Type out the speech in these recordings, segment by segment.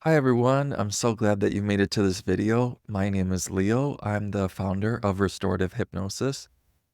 Hi everyone, I'm so glad that you made it to this video. My name is Leo. I'm the founder of Restorative Hypnosis,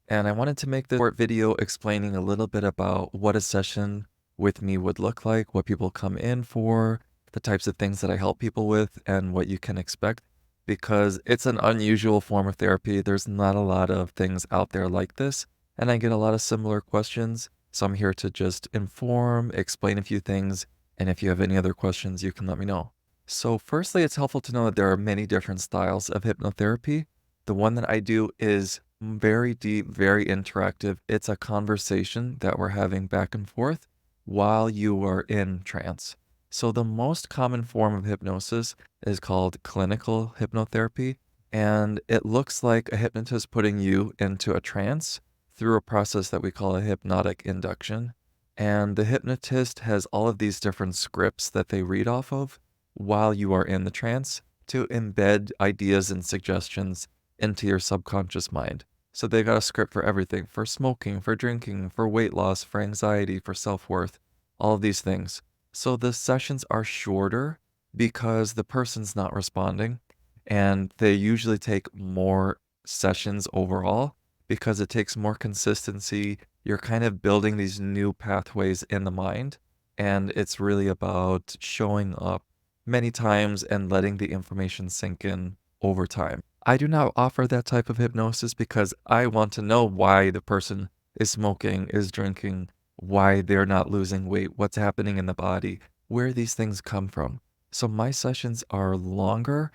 and I wanted to make this short video explaining a little bit about what a session with me would look like, what people come in for, the types of things that I help people with, and what you can expect, because it's an unusual form of therapy. There's not a lot of things out there like this, and I get a lot of similar questions. So I'm here to just inform, explain a few things, and if you have any other questions, you can let me know. So firstly, it's helpful to know that there are many different styles of hypnotherapy. The one that I do is very deep, very interactive. It's a conversation that we're having back and forth while you are in trance. So the most common form of hypnosis is called clinical hypnotherapy, and it looks like a hypnotist putting you into a trance through a process that we call a hypnotic induction. And the hypnotist has all of these different scripts that they read off of while you are in the trance to embed ideas and suggestions into your subconscious mind. So they got a script for everything, for smoking, for drinking, for weight loss, for anxiety, for self-worth, all of these things. So the sessions are shorter because the person's not responding, and they usually take more sessions overall because it takes more consistency. You're kind of building these new pathways in the mind, and it's really about showing up many times and letting the information sink in over time. I do not offer that type of hypnosis because I want to know why the person is smoking, is drinking, why they're not losing weight, what's happening in the body, where these things come from. So my sessions are longer,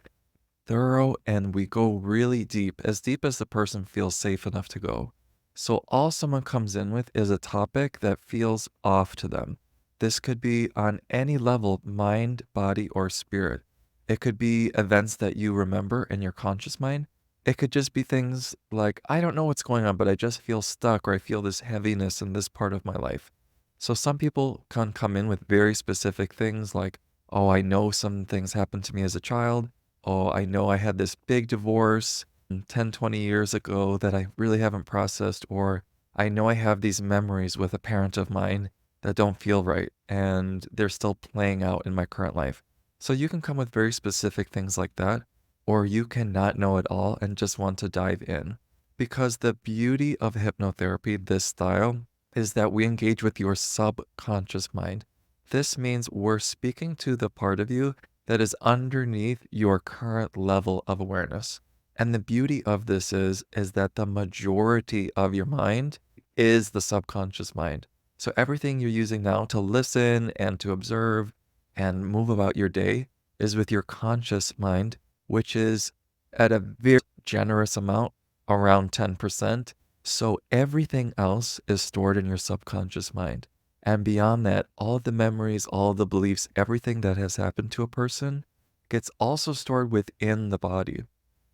thorough, and we go really deep as the person feels safe enough to go. So all someone comes in with is a topic that feels off to them. This could be on any level, mind, body, or spirit. It could be events that you remember in your conscious mind. It could just be things like, I don't know what's going on, but I just feel stuck, or I feel this heaviness in this part of my life. So some people can come in with very specific things like, oh, I know some things happened to me as a child. Oh, I know I had this big divorce 10, 20 years ago that I really haven't processed, or I know I have these memories with a parent of mine that don't feel right and they're still playing out in my current life. So you can come with very specific things like that, or you can not know it all and just want to dive in. Because the beauty of hypnotherapy, this style, is that we engage with your subconscious mind. This means we're speaking to the part of you that is underneath your current level of awareness. And the beauty of this is that the majority of your mind is the subconscious mind. So everything you're using now to listen and to observe and move about your day is with your conscious mind, which is at a very generous amount, around 10%. So everything else is stored in your subconscious mind. And beyond that, all of the memories, all of the beliefs, everything that has happened to a person gets also stored within the body.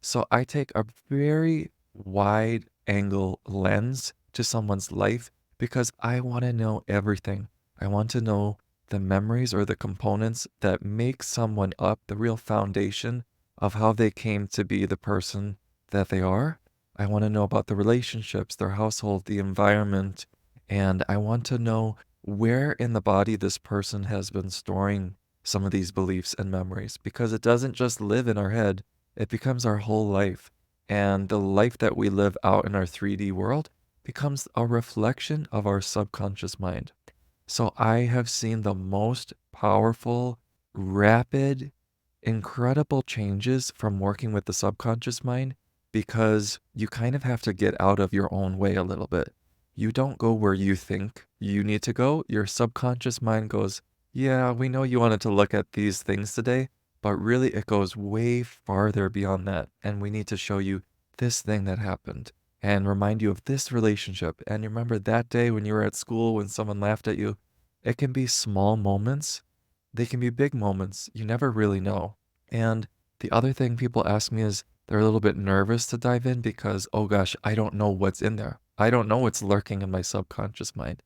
So I take a very wide angle lens to someone's life because I want to know everything. I want to know the memories or the components that make someone up, the real foundation of how they came to be the person that they are. I want to know about the relationships, their household, the environment, and I want to know where in the body this person has been storing some of these beliefs and memories because it doesn't just live in our head, it becomes our whole life. And the life that we live out in our 3D world becomes a reflection of our subconscious mind. So I have seen the most powerful, rapid, incredible changes from working with the subconscious mind because you kind of have to get out of your own way a little bit. You don't go where you think you need to go. Your subconscious mind goes, yeah, we know you wanted to look at these things today, but really it goes way farther beyond that. And we need to show you this thing that happened and remind you of this relationship. And you remember that day when you were at school when someone laughed at you. It can be small moments, they can be big moments. You never really know. And the other thing people ask me is they're a little bit nervous to dive in because, oh gosh, I don't know what's in there. I don't know what's lurking in my subconscious mind.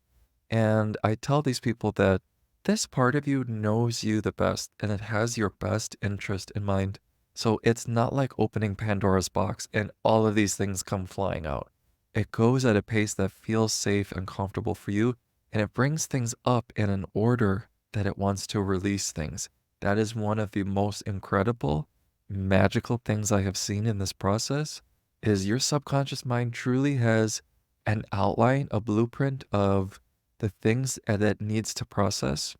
And I tell these people that this part of you knows you the best and it has your best interest in mind. So it's not like opening Pandora's box and all of these things come flying out. It goes at a pace that feels safe and comfortable for you, and it brings things up in an order that it wants to release things. That is one of the most incredible, magical things I have seen in this process is your subconscious mind truly has an outline, a blueprint of the things that it needs to process.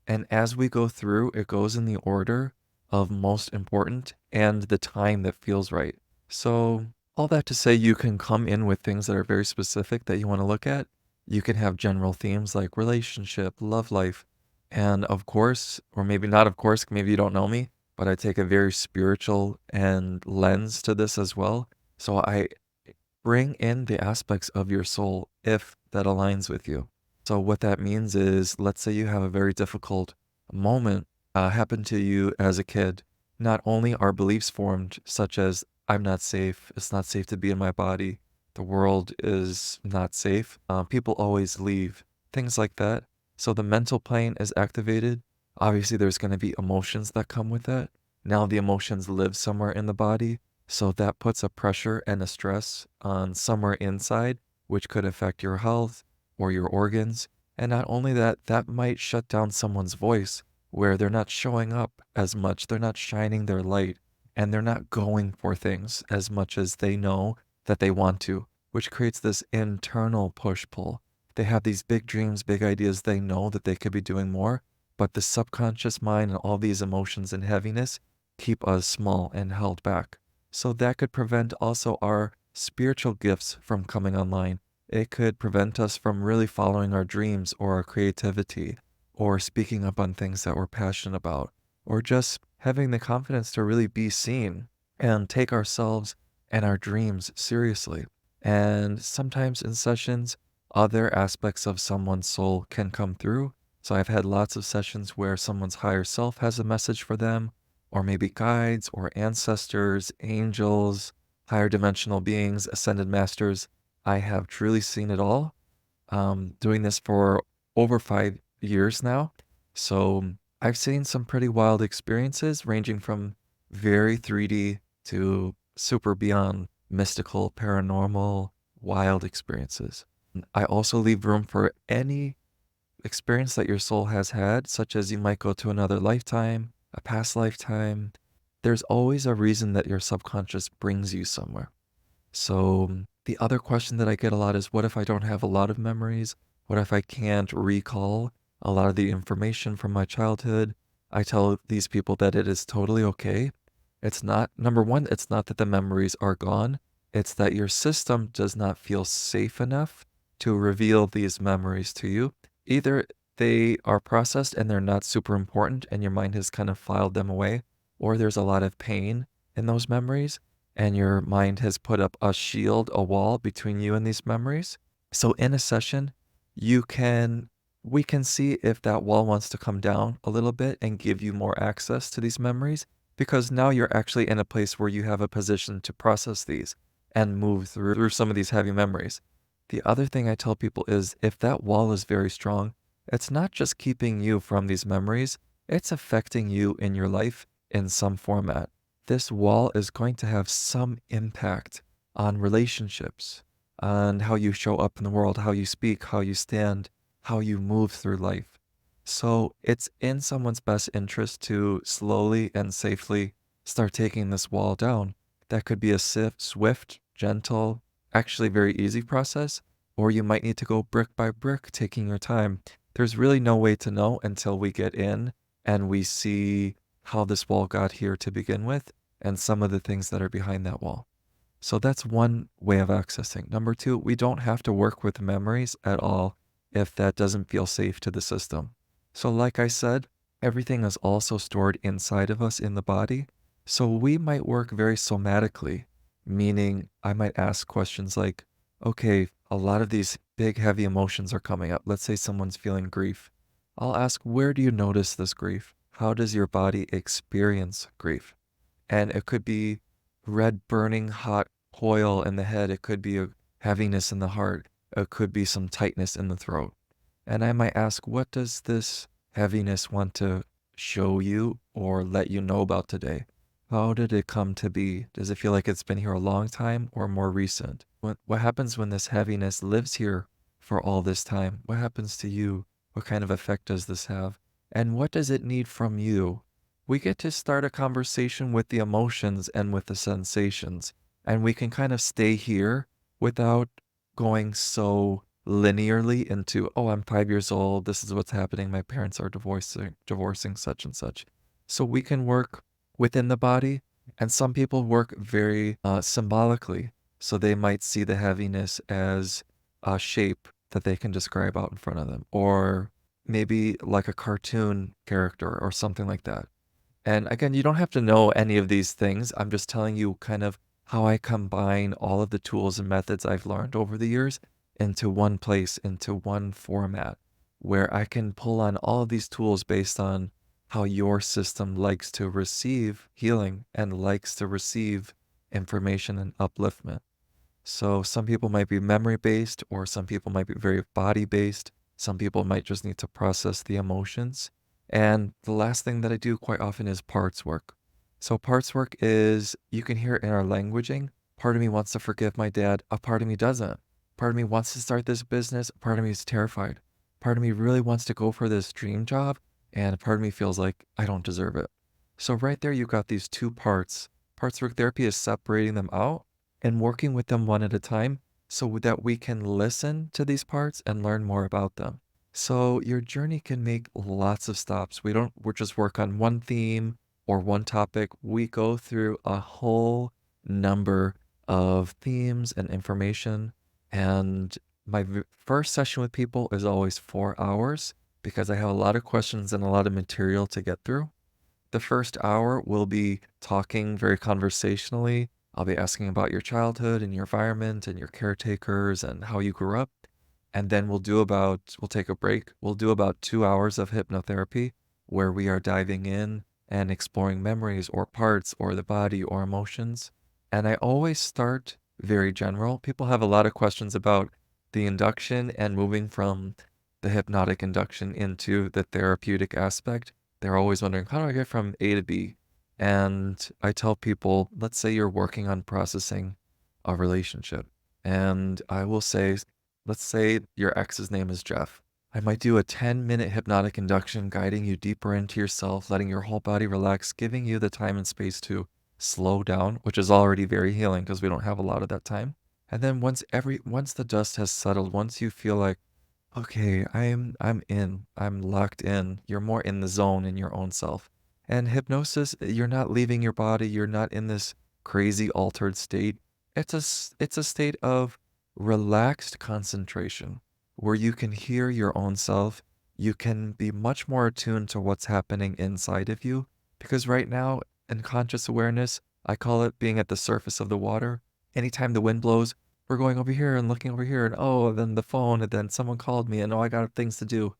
And as we go through, it goes in the order of most important and the time that feels right. So, all that to say, you can come in with things that are very specific that you want to look at. You can have general themes like relationship, love life, and of course, or maybe not of course, maybe you don't know me, but I take a very spiritual and lens to this as well. So I bring in the aspects of your soul if that aligns with you. So what that means is, let's say you have a very difficult moment happen to you as a kid. Not only are beliefs formed, such as I'm not safe, it's not safe to be in my body, the world is not safe, people always leave, things like that. So the mental plane is activated. Obviously, there's going to be emotions that come with that. Now the emotions live somewhere in the body. So that puts a pressure and a stress on somewhere inside, which could affect your health or your organs. And not only that, that might shut down someone's voice where they're not showing up as much, they're not shining their light, and they're not going for things as much as they know that they want to, which creates this internal push-pull. They have these big dreams, big ideas, they know that they could be doing more, but the subconscious mind and all these emotions and heaviness keep us small and held back. So that could prevent also our spiritual gifts from coming online. It could prevent us from really following our dreams or our creativity or speaking up on things that we're passionate about or just having the confidence to really be seen and take ourselves and our dreams seriously. And sometimes in sessions, other aspects of someone's soul can come through. So I've had lots of sessions where someone's higher self has a message for them, or maybe guides or ancestors, angels, higher dimensional beings, ascended masters. I have truly seen it all. Doing this for over 5 years now. So I've seen some pretty wild experiences ranging from very 3D to super beyond mystical, paranormal, wild experiences. I also leave room for any experience that your soul has had, such as you might go to another lifetime, a past lifetime. There's always a reason that your subconscious brings you somewhere. So the other question that I get a lot is, what if I don't have a lot of memories? What if I can't recall a lot of the information from my childhood? I tell these people that it is totally okay. It's not, number one, it's not that the memories are gone. It's that your system does not feel safe enough to reveal these memories to you. Either they are processed and they're not super important and your mind has kind of filed them away, or there's a lot of pain in those memories and your mind has put up a shield, a wall between you and these memories. So in a session, you can we can see if that wall wants to come down a little bit and give you more access to these memories because now you're actually in a place where you have a position to process these and move through some of these heavy memories. The other thing I tell people is if that wall is very strong, it's not just keeping you from these memories, it's affecting you in your life in some format. This wall is going to have some impact on relationships, on how you show up in the world, how you speak, how you stand, how you move through life. So it's in someone's best interest to slowly and safely start taking this wall down. That could be a swift, gentle, actually very easy process, or you might need to go brick by brick, taking your time. There's really no way to know until we get in and we see how this wall got here to begin with and some of the things that are behind that wall. So that's one way of accessing. Number two, we don't have to work with memories at all if that doesn't feel safe to the system. So like I said, everything is also stored inside of us in the body. So we might work very somatically, meaning I might ask questions like, okay, a lot of these big, heavy emotions are coming up. Let's say someone's feeling grief. I'll ask, where do you notice this grief? How does your body experience grief? And it could be red burning hot coil in the head. It could be a heaviness in the heart. It could be some tightness in the throat. And I might ask, what does this heaviness want to show you or let you know about today? How did it come to be? Does it feel like it's been here a long time or more recent? What happens when this heaviness lives here for all this time? What happens to you? What kind of effect does this have? And what does it need from you we get to start a conversation with the emotions and with the sensations. And we can kind of stay here without going so linearly into, oh, I'm 5 years old. This is what's happening. My parents are divorcing such and such. So we can work within the body. And some people work very symbolically. So they might see the heaviness as a shape that they can describe out in front of them, or maybe like a cartoon character or something like that. And again, you don't have to know any of these things. I'm just telling you kind of how I combine all of the tools and methods I've learned over the years into one place, into one format, where I can pull on all of these tools based on how your system likes to receive healing and likes to receive information and upliftment. So some people might be memory based, or some people might be very body based. Some people might just need to process the emotions. And the last thing that I do quite often is parts work. So parts work is, you can hear it in our languaging. Part of me wants to forgive my dad. A part of me doesn't. Part of me wants to start this business. A part of me is terrified. Part of me really wants to go for this dream job. And a part of me feels like I don't deserve it. So right there, you've got these two parts. Parts work therapy is separating them out and working with them one at a time so that we can listen to these parts and learn more about them. So your journey can make lots of stops. We're just work on one theme or one topic. We go through a whole number of themes and information. And my first session with people is always 4 hours because I have a lot of questions and a lot of material to get through. The first hour we'll be talking very conversationally. I'll be asking about your childhood and your environment and your caretakers and how you grew up. And then we'll take a break. We'll do about 2 hours of hypnotherapy where we are diving in and exploring memories or parts or the body or emotions. And I always start very general. People have a lot of questions about the induction and moving from the hypnotic induction into the therapeutic aspect. They're always wondering, how do I get from A to B? And I tell people, let's say you're working on processing a relationship. And I will say, let's say your ex's name is Jeff. I might do a 10-minute hypnotic induction, guiding you deeper into yourself, letting your whole body relax, giving you the time and space to slow down, which is already very healing because we don't have a lot of that time. And then once the dust has settled, once you feel like, okay, I'm locked in. You're more in the zone in your own self. And hypnosis, you're not leaving your body. You're not in this crazy altered state. It's a state of relaxed concentration where you can hear your own self. You can be much more attuned to what's happening inside of you. Because right now, in conscious awareness, I call it being at the surface of the water. Anytime the wind blows, we're going over here and looking over here, and oh, then the phone, and then someone called me, and oh, I got things to do.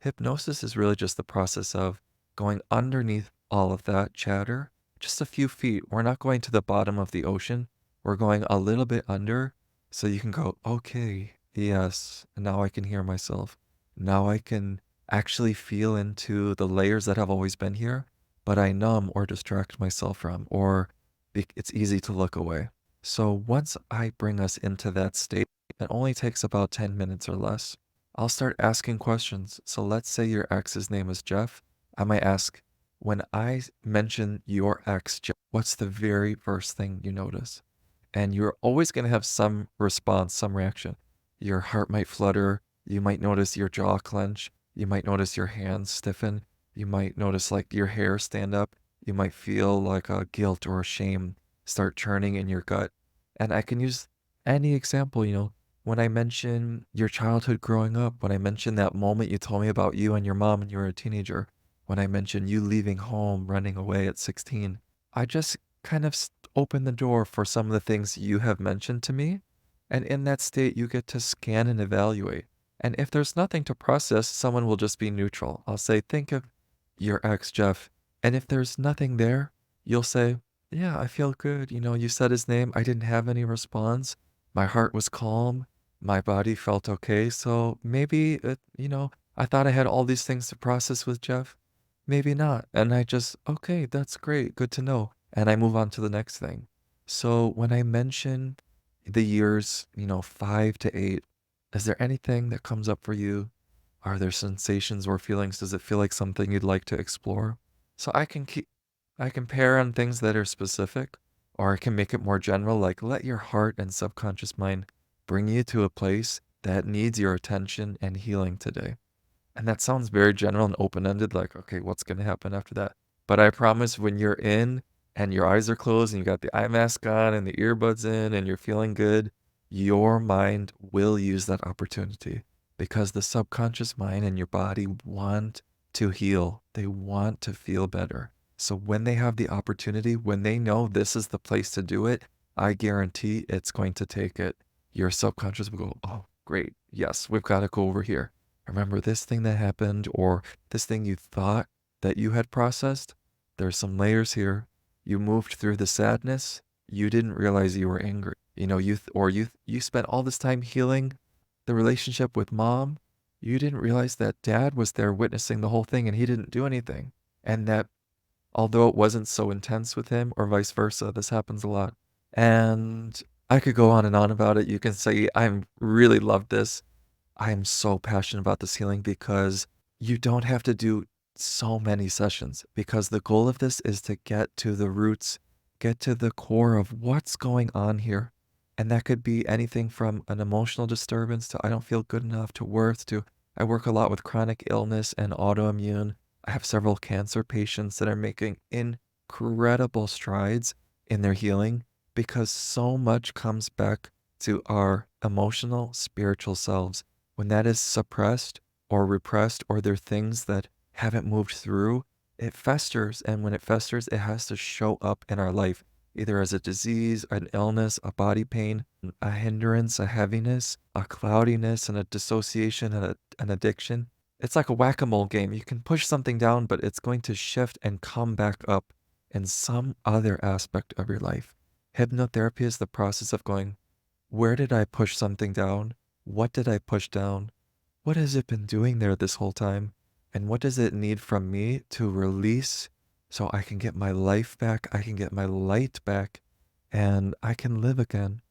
Hypnosis is really just the process of going underneath all of that chatter, just a few feet. We're not going to the bottom of the ocean. We're going a little bit under so you can go, okay, yes, now I can hear myself. Now I can actually feel into the layers that have always been here, but I numb or distract myself from, or it's easy to look away. So once I bring us into that state, it only takes about 10 minutes or less. I'll start asking questions. So let's say your ex's name is Jeff. I might ask, when I mention your ex, Jeff, what's the very first thing you notice? And you're always going to have some response, some reaction. Your heart might flutter. You might notice your jaw clench. You might notice your hands stiffen. You might notice like your hair stand up. You might feel like a guilt or a shame start churning in your gut. And I can use any example, when I mention your childhood growing up, when I mention that moment you told me about you and your mom when you were a teenager, when I mention you leaving home, running away at 16, I just kind of open the door for some of the things you have mentioned to me. And in that state, you get to scan and evaluate. And if there's nothing to process, someone will just be neutral. I'll say, think of your ex, Jeff. And if there's nothing there, you'll say, yeah, I feel good. You said his name. I didn't have any response. My heart was calm. My body felt okay. So maybe, I thought I had all these things to process with Jeff. Maybe not. And I just, okay, that's great. Good to know. And I move on to the next thing. So when I mention the years, 5 to 8, is there anything that comes up for you? Are there sensations or feelings? Does it feel like something you'd like to explore? So I can pair on things that are specific, or I can make it more general, like let your heart and subconscious mind bring you to a place that needs your attention and healing today. And that sounds very general and open-ended, like, okay, what's going to happen after that? But I promise when you're in and your eyes are closed and you got the eye mask on and the earbuds in and you're feeling good, your mind will use that opportunity because the subconscious mind and your body want to heal. They want to feel better. So when they have the opportunity, when they know this is the place to do it, I guarantee it's going to take it. Your subconscious will go, oh, great. Yes, we've got to go over here. Remember this thing that happened or this thing you thought that you had processed? There's some layers here. You moved through the sadness. You didn't realize you were angry. You know, you spent all this time healing the relationship with mom. You didn't realize that dad was there witnessing the whole thing and he didn't do anything. And that although it wasn't so intense with him or vice versa, this happens a lot. And I could go on and on about it. You can say, I really love this. I am so passionate about this healing because you don't have to do so many sessions because the goal of this is to get to the roots, get to the core of what's going on here. And that could be anything from an emotional disturbance to I don't feel good enough to worth to I work a lot with chronic illness and autoimmune. I have several cancer patients that are making incredible strides in their healing because so much comes back to our emotional, spiritual selves when that is suppressed or repressed, or there are things that haven't moved through, it festers. And when it festers, it has to show up in our life, either as a disease, an illness, a body pain, a hindrance, a heaviness, a cloudiness, and a dissociation, and an addiction. It's like a whack a mole game. You can push something down, but it's going to shift and come back up in some other aspect of your life. Hypnotherapy is the process of going, where did I push something down? What did I push down? What has it been doing there this whole time? And what does it need from me to release so I can get my life back, I can get my light back, and I can live again?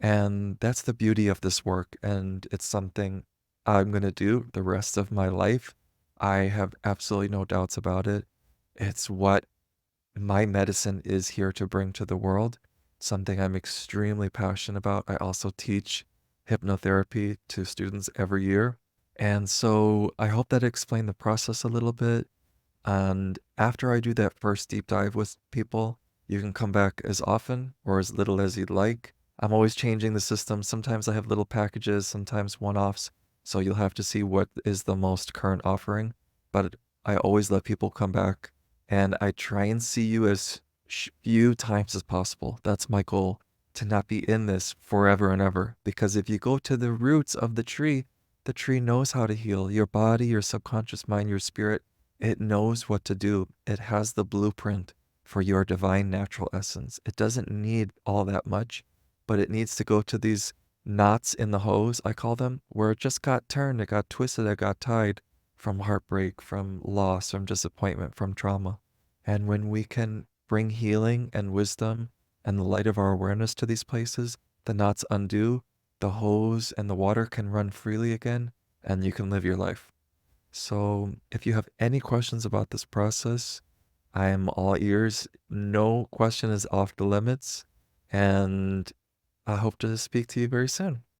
And that's the beauty of this work. And it's something I'm going to do the rest of my life. I have absolutely no doubts about it. It's what my medicine is here to bring to the world, something I'm extremely passionate about. I also teach hypnotherapy to students every year. And so I hope that explained the process a little bit. And after I do that first deep dive with people, you can come back as often or as little as you'd like. I'm always changing the system. Sometimes I have little packages, sometimes one offs. So you'll have to see what is the most current offering. But I always let people come back and I try and see you as few times as possible. That's my goal, to not be in this forever and ever. Because if you go to the roots of the tree knows how to heal your body, your subconscious mind, your spirit. It knows what to do. It has the blueprint for your divine natural essence. It doesn't need all that much, but it needs to go to these knots in the hose, I call them, where it just got turned, it got twisted, it got tied from heartbreak, from loss, from disappointment, from trauma. And when we can bring healing and wisdom and the light of our awareness to these places, the knots undo, the hose and the water can run freely again, and you can live your life. So, if you have any questions about this process, I am all ears. No question is off the limits, and I hope to speak to you very soon.